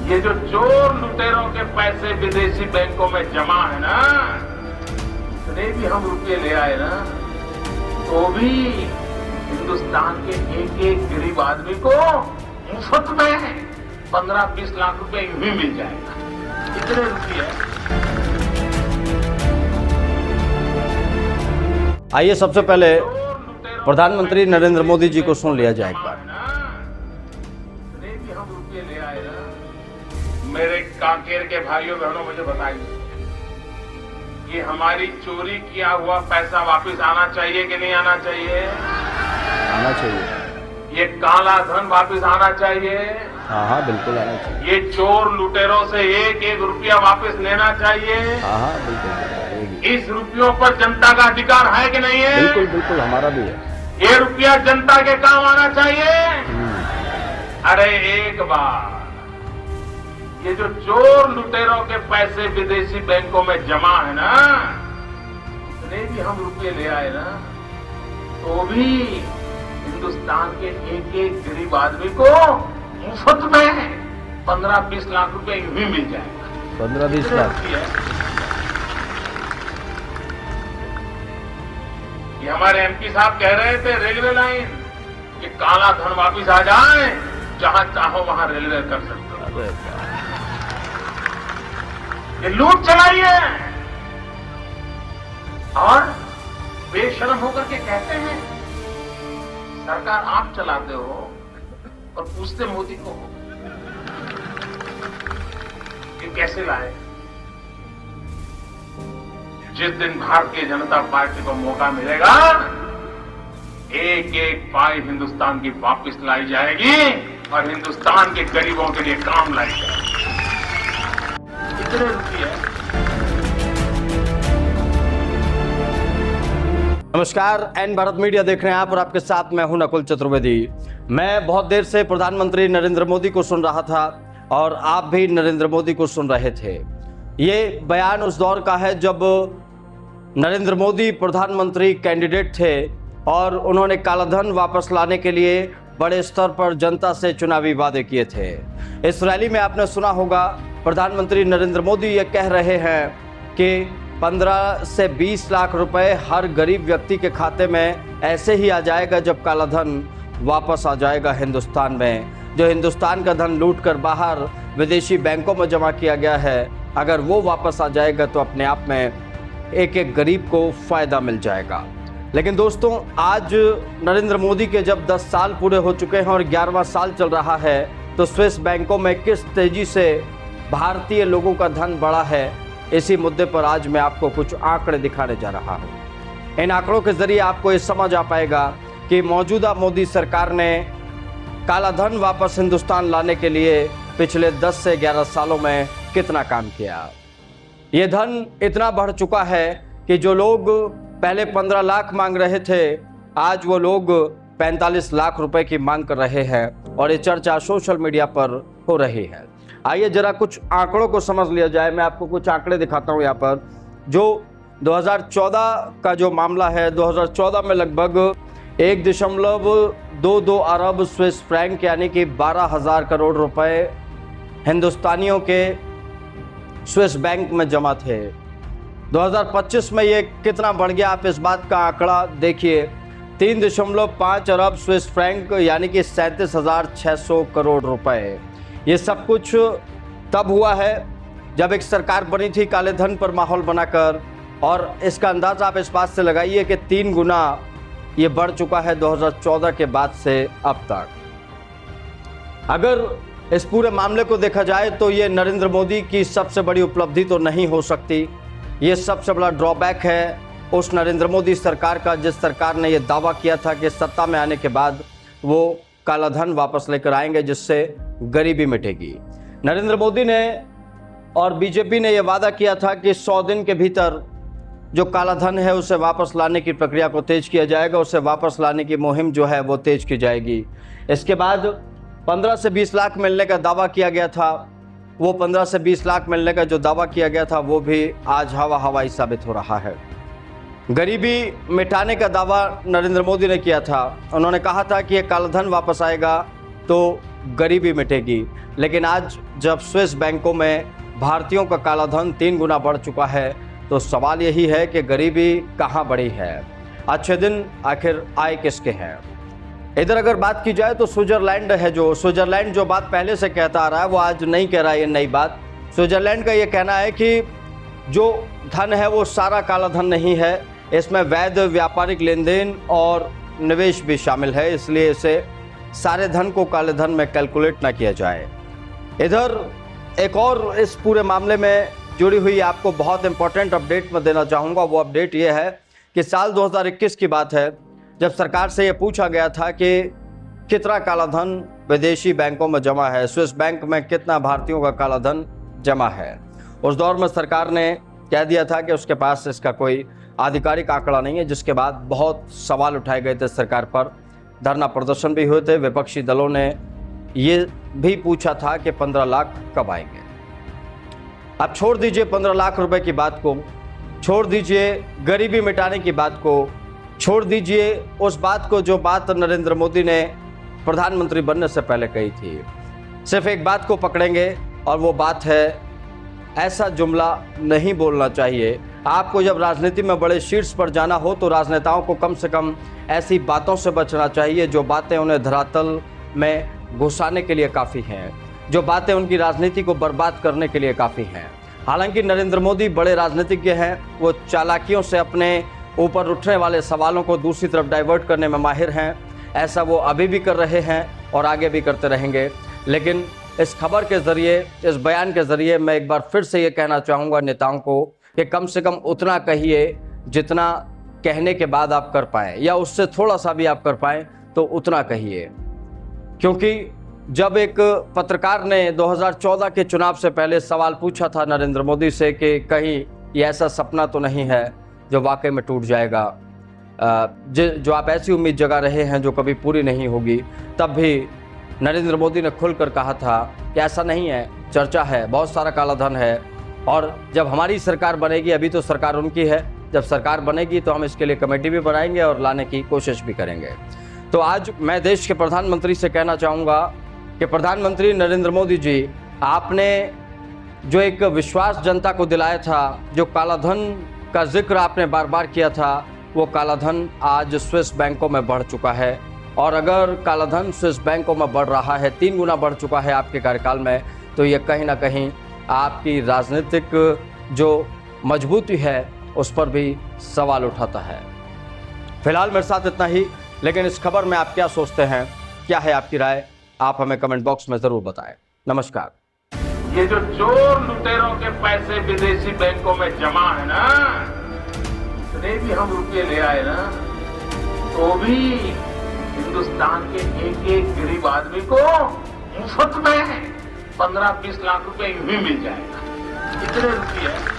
ये जो चोर लुटेरों के पैसे विदेशी बैंकों में जमा है ना, इतने भी हम रुपये ले आए ना, तो भी हिंदुस्तान के एक एक गरीब आदमी को मुफ्त में 15-20 लाख रुपए यूं ही मिल जाएगा। इतने रुपये। आइए सबसे पहले प्रधानमंत्री नरेंद्र मोदी जी को सुन लिया जाए एक बार। इतने भी हम रुपये ले आए ना, मेरे कांकेर के भाइयों बहनों, मुझे बताइए कि हमारी चोरी किया हुआ पैसा वापस आना चाहिए कि नहीं आना चाहिए? आना चाहिए। ये काला धन वापस आना चाहिए। हाँ, बिल्कुल आना चाहिए। ये चोर लुटेरों से एक एक रुपया वापस लेना चाहिए। हाँ, बिल्कुल। इस रुपयों पर जनता का अधिकार है कि नहीं है? बिल्कुल बिल्कुल, हमारा भी है। ये रुपया जनता के काम आना चाहिए। अरे एक बार ये जो चोर लुटेरों के पैसे विदेशी बैंकों में जमा है ना, इतने भी हम रुपये ले आए ना, तो भी हिंदुस्तान के एक एक गरीब आदमी को मुफ्त में 15-20 लाख रुपए यूं ही मिल जाएगा। 15-20 लाख। ये हमारे एमपी साहब कह रहे थे रेलवे लाइन, कि काला धन वापिस आ जाए, जहां चाहो वहां रेलवे कर सकते हो। ये लूट चलाई है। और बेशर्म होकर के कहते हैं सरकार आप चलाते हो, और पूछते मोदी को कि कैसे लाए। जिस दिन भारतीय जनता पार्टी को मौका मिलेगा, एक एक पाई हिंदुस्तान की वापस लाई जाएगी और हिंदुस्तान के गरीबों के लिए काम लाई जाएगी। इतने रुपये। नमस्कार, एन भारत मीडिया देख रहे हैं आप और आपके साथ मैं हूं नकुल चतुर्वेदी। मैं बहुत देर से प्रधानमंत्री नरेंद्र मोदी को सुन रहा था और आप भी नरेंद्र मोदी को सुन रहे थे। ये बयान उस दौर का है जब नरेंद्र मोदी प्रधानमंत्री कैंडिडेट थे और उन्होंने कालाधन वापस लाने के लिए बड़े स्तर पर जनता से चुनावी वादे किए थे। इस रैली में आपने सुना होगा प्रधानमंत्री नरेंद्र मोदी ये कह रहे हैं कि 15 से 20 लाख रुपए हर गरीब व्यक्ति के खाते में ऐसे ही आ जाएगा जब कालाधन वापस आ जाएगा हिंदुस्तान में। जो हिंदुस्तान का धन लूट कर बाहर विदेशी बैंकों में जमा किया गया है, अगर वो वापस आ जाएगा तो अपने आप में एक एक गरीब को फ़ायदा मिल जाएगा। लेकिन दोस्तों, आज नरेंद्र मोदी के जब 10 साल पूरे हो चुके हैं और 11वां साल चल रहा है, तो स्विस बैंकों में किस तेज़ी से भारतीय लोगों का धन बढ़ा है, इसी मुद्दे पर आज मैं आपको कुछ आंकड़े दिखाने जा रहा हूँ। इन आंकड़ों के ज़रिए आपको ये समझ आ पाएगा कि मौजूदा मोदी सरकार ने काला धन वापस हिंदुस्तान लाने के लिए पिछले 10 से 11 सालों में कितना काम किया। ये धन इतना बढ़ चुका है कि जो लोग पहले 15 लाख मांग रहे थे, आज वो लोग 45 लाख रुपए की मांग कर रहे हैं और ये चर्चा सोशल मीडिया पर हो रही है। आइए जरा कुछ आंकड़ों को समझ लिया जाए। मैं आपको कुछ आंकड़े दिखाता हूँ यहाँ पर। जो 2014 का जो मामला है, 2014 में लगभग 1.22 अरब स्विस फ्रैंक यानी कि 12,000 करोड़ रुपए हिंदुस्तानियों के स्विस बैंक में जमा थे। 2025 में ये कितना बढ़ गया, आप इस बात का आंकड़ा देखिए। 3.5 अरब स्विस फ्रैंक यानी कि 37,600 करोड़ रुपए। ये सब कुछ तब हुआ है जब एक सरकार बनी थी काले धन पर माहौल बनाकर, और इसका अंदाज़ा आप इस बात से लगाइए कि 3 गुना ये बढ़ चुका है 2014 के बाद से अब तक। अगर इस पूरे मामले को देखा जाए तो ये नरेंद्र मोदी की सबसे बड़ी उपलब्धि तो नहीं हो सकती। ये सबसे बड़ा ड्रॉबैक है उस नरेंद्र मोदी सरकार का, जिस सरकार ने ये दावा किया था कि सत्ता में आने के बाद वो कालाधन वापस लेकर आएंगे जिससे गरीबी मिटेगी। नरेंद्र मोदी ने और बीजेपी ने यह वादा किया था कि 100 दिन के भीतर जो कालाधन है उसे वापस लाने की प्रक्रिया को तेज किया जाएगा, उसे वापस लाने की मुहिम जो है वो तेज की जाएगी। इसके बाद 15 से 20 लाख मिलने का दावा किया गया था। वो 15 से 20 लाख मिलने का जो दावा किया गया था वो भी आज हवाई साबित हो रहा है। गरीबी मिटाने का दावा नरेंद्र मोदी ने किया था। उन्होंने कहा था कि ये कालाधन वापस आएगा तो गरीबी मिटेगी। लेकिन आज जब स्विस बैंकों में भारतीयों का काला धन 3 गुना बढ़ चुका है तो सवाल यही है कि गरीबी कहाँ बढ़ी है, अच्छे दिन आखिर आए किसके हैं। इधर अगर बात की जाए तो स्विट्जरलैंड है, जो स्विट्जरलैंड जो बात पहले से कहता आ रहा है वो आज नहीं कह रहा है, ये नई बात। स्विट्जरलैंड का ये कहना है कि जो धन है वो सारा काला धन नहीं है, इसमें वैध व्यापारिक लेन देन और निवेश भी शामिल है, इसलिए इसे सारे धन को काले धन में कैलकुलेट ना किया जाए। इधर एक और इस पूरे मामले में जुड़ी हुई आपको बहुत इंपॉर्टेंट अपडेट मैं देना चाहूँगा। वो अपडेट ये है कि साल 2021 की बात है जब सरकार से ये पूछा गया था कि कितना काला धन विदेशी बैंकों में जमा है, स्विस बैंक में कितना भारतीयों का काला धन जमा है। उस दौर में सरकार ने कह दिया था कि उसके पास इसका कोई आधिकारिक आंकड़ा नहीं है, जिसके बाद बहुत सवाल उठाए गए थे सरकार पर, धरना प्रदर्शन भी हुए थे। विपक्षी दलों ने ये भी पूछा था कि 15 लाख कब आएंगे। अब छोड़ दीजिए 15 लाख रुपए की बात को, छोड़ दीजिए गरीबी मिटाने की बात को, छोड़ दीजिए उस बात को जो बात नरेंद्र मोदी ने प्रधानमंत्री बनने से पहले कही थी। सिर्फ एक बात को पकड़ेंगे और वो बात है, ऐसा जुमला नहीं बोलना चाहिए। आपको जब राजनीति में बड़े शीर्ष पर जाना हो तो राजनेताओं को कम से कम ऐसी बातों से बचना चाहिए जो बातें उन्हें धरातल में घुसाने के लिए काफ़ी हैं, जो बातें उनकी राजनीति को बर्बाद करने के लिए काफ़ी हैं। हालांकि नरेंद्र मोदी बड़े राजनीतिज्ञ हैं, वो चालाकियों से अपने ऊपर उठने वाले सवालों को दूसरी तरफ डाइवर्ट करने में माहिर हैं। ऐसा वो अभी भी कर रहे हैं और आगे भी करते रहेंगे। लेकिन इस खबर के ज़रिए, इस बयान के ज़रिए मैं एक बार फिर से ये कहना चाहूँगा नेताओं को कि कम से कम उतना कहिए जितना कहने के बाद आप कर पाएँ, या उससे थोड़ा सा भी आप कर पाएँ तो उतना कहिए। क्योंकि जब एक पत्रकार ने 2014 के चुनाव से पहले सवाल पूछा था नरेंद्र मोदी से कि कहीं ये ऐसा सपना तो नहीं है जो वाकई में टूट जाएगा, जो आप ऐसी उम्मीद जगा रहे हैं जो कभी पूरी नहीं होगी, तब भी नरेंद्र मोदी ने खुलकर कहा था कि ऐसा नहीं है, चर्चा है, बहुत सारा काला धन है, और जब हमारी सरकार बनेगी, अभी तो सरकार उनकी है, जब सरकार बनेगी तो हम इसके लिए कमेटी भी बनाएंगे और लाने की कोशिश भी करेंगे। तो आज मैं देश के प्रधानमंत्री से कहना चाहूँगा कि प्रधानमंत्री नरेंद्र मोदी जी, आपने जो एक विश्वास जनता को दिलाया था, जो काला धन का जिक्र आपने बार बार किया था, वो काला धन आज स्विस बैंकों में बढ़ चुका है। और अगर काला धन स्विस बैंकों में बढ़ रहा है, 3 गुना बढ़ चुका है आपके कार्यकाल में, तो ये कहीं ना कहीं आपकी राजनीतिक जो मजबूती है उस पर भी सवाल उठाता है। फिलहाल मेरे साथ इतना ही, लेकिन इस खबर में आप क्या सोचते हैं, क्या है आपकी राय, आप हमें कमेंट बॉक्स में ज़रूर बताएं। नमस्कार। ये जो चोर लुटेरों के पैसे विदेशी बैंकों में जमा है ना, इतने भी हम रुपये ले आए ना, तो भी हिंदुस्तान के एक एक गरीब आदमी को मुफ्त में 15-20 लाख रुपए यूं ही मिल जाएगा। इतने रुपये